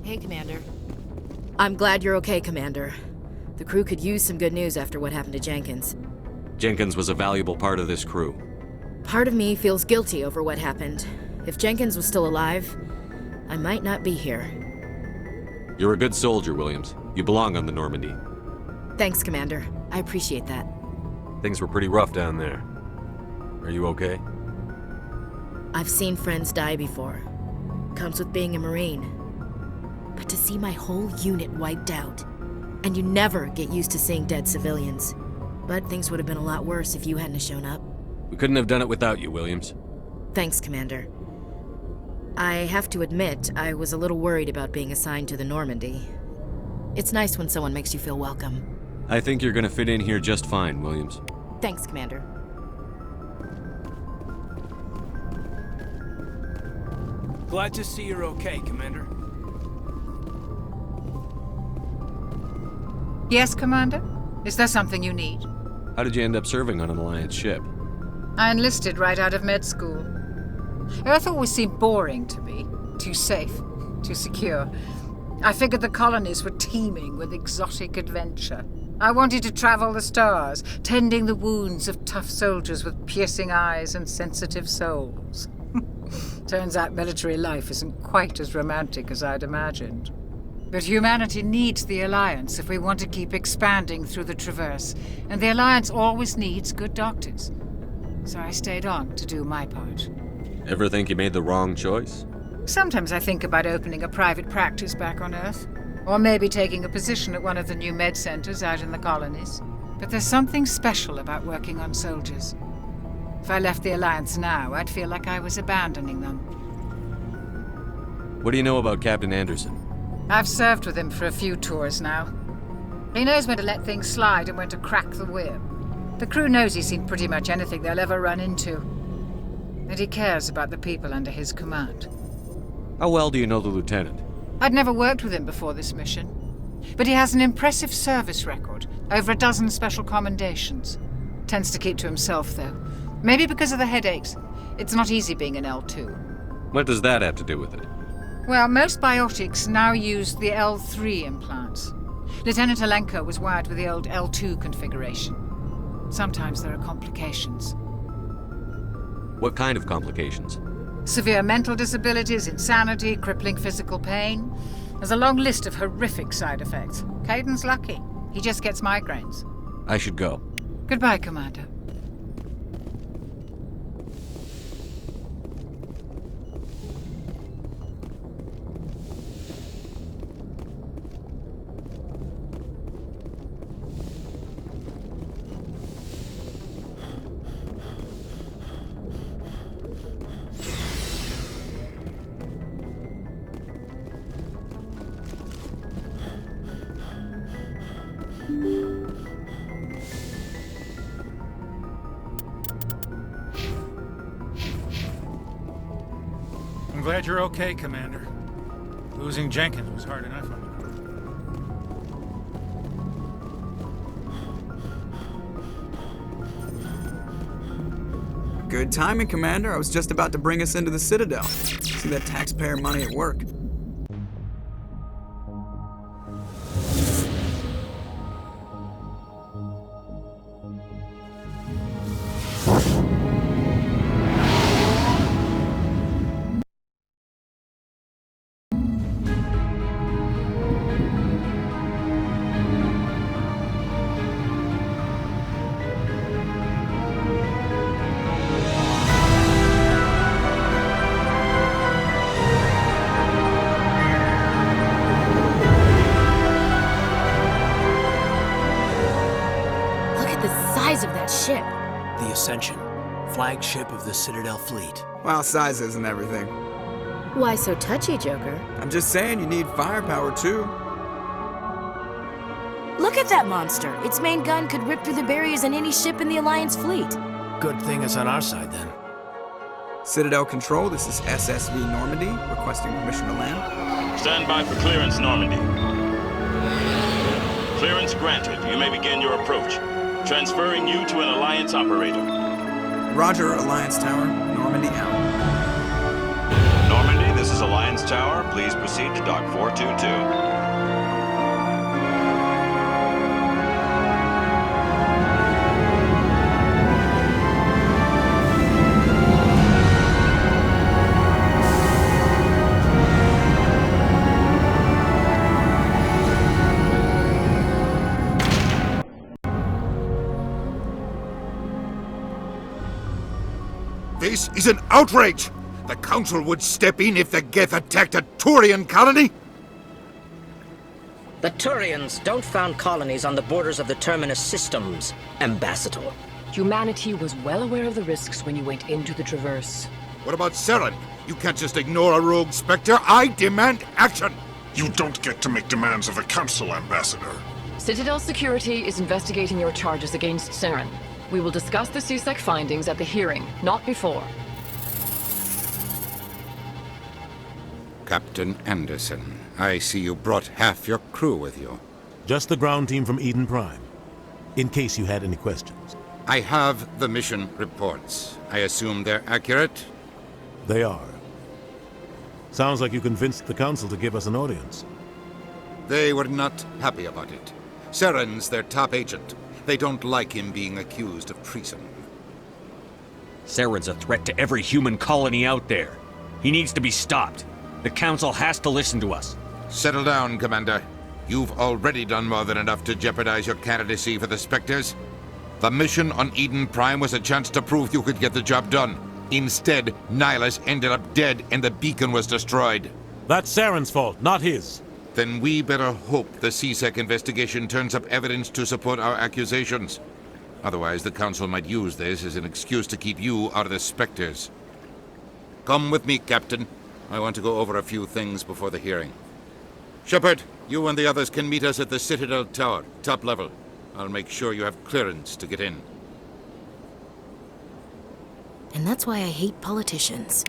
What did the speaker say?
Hey, Commander. I'm glad you're okay, Commander. The crew could use some good news after what happened to Jenkins. Jenkins was a valuable part of this crew. Part of me feels guilty over what happened. If Jenkins was still alive, I might not be here. You're a good soldier, Williams. You belong on the Normandy. Thanks, Commander. I appreciate that. Things were pretty rough down there. Are you okay? I've seen friends die before. Comes with being a Marine. But to see my whole unit wiped out, and you never get used to seeing dead civilians. But things would have been a lot worse if you hadn't shown up. We couldn't have done it without you, Williams. Thanks, Commander. I have to admit, I was a little worried about being assigned to the Normandy. It's nice when someone makes you feel welcome. I think you're gonna fit in here just fine, Williams. Thanks, Commander. Glad to see you're okay, Commander. Yes, Commander? Is there something you need? How did you end up serving on an Alliance ship? I enlisted right out of med school. Earth always seemed boring to me. Too safe, too secure. I figured the colonies were teeming with exotic adventure. I wanted to travel the stars, tending the wounds of tough soldiers with piercing eyes and sensitive souls. Turns out military life isn't quite as romantic as I'd imagined. But humanity needs the Alliance if we want to keep expanding through the Traverse, and the Alliance always needs good doctors. So I stayed on to do my part. Ever think you made the wrong choice? Sometimes I think about opening a private practice back on Earth, or maybe taking a position at one of the new med centers out in the colonies. But there's something special about working on soldiers. If I left the Alliance now, I'd feel like I was abandoning them. What do you know about Captain Anderson? I've served with him for a few tours now. He knows when to let things slide and when to crack the whip. The crew knows he's seen pretty much anything they'll ever run into. And he cares about the people under his command. How well do you know the lieutenant? I'd never worked with him before this mission. But he has an impressive service record, over a dozen special commendations. Tends to keep to himself, though. Maybe because of the headaches. It's not easy being an L2. What does that have to do with it? Well, most biotics now use the L3 implants. Lieutenant Alenko was wired with the old L2 configuration. Sometimes there are complications. What kind of complications? Severe mental disabilities, insanity, crippling physical pain. There's a long list of horrific side effects. Caden's lucky. He just gets migraines. I should go. Goodbye, Commander. I'm glad you're okay, Commander. Losing Jenkins was hard enough on the crew. Good timing, Commander. I was just about to bring us into the Citadel. See that taxpayer money at work. Of that ship. The Ascension, flagship of the Citadel fleet. Well, size isn't everything. Why so touchy, Joker? I'm just saying you need firepower, too. Look at that monster. Its main gun could rip through the barriers in any ship in the Alliance fleet. Good thing it's on our side, then. Citadel Control, this is SSV Normandy, requesting permission to land. Stand by for clearance, Normandy. Clearance granted. You may begin your approach. Transferring you to an Alliance operator. Roger, Alliance Tower. Normandy out. Normandy, this is Alliance tower, please proceed to dock 422. This is an outrage! The Council would step in if the Geth attacked a Turian colony? The Turians don't found colonies on the borders of the Terminus systems, Ambassador. Humanity was well aware of the risks when you went into the Traverse. What about Saren? You can't just ignore a rogue Spectre. I demand action! You don't get to make demands of the Council, Ambassador. Citadel Security is investigating your charges against Saren. We will discuss the CSEC findings at the hearing, not before. Captain Anderson, I see you brought half your crew with you. Just the ground team from Eden Prime, in case you had any questions. I have the mission reports. I assume they're accurate? They are. Sounds like you convinced the Council to give us an audience. They were not happy about it. Saren's their top agent. They don't like him being accused of treason. Saren's a threat to every human colony out there. He needs to be stopped. The Council has to listen to us. Settle down, Commander. You've already done more than enough to jeopardize your candidacy for the Spectres. The mission on Eden Prime was a chance to prove you could get the job done. Instead, Nihilus ended up dead and the beacon was destroyed. That's Saren's fault, not his. Then we better hope the CSEC investigation turns up evidence to support our accusations. Otherwise, the Council might use this as an excuse to keep you out of the Spectres. Come with me, Captain. I want to go over a few things before the hearing. Shepard, you and the others can meet us at the Citadel Tower, top level. I'll make sure you have clearance to get in. And that's why I hate politicians.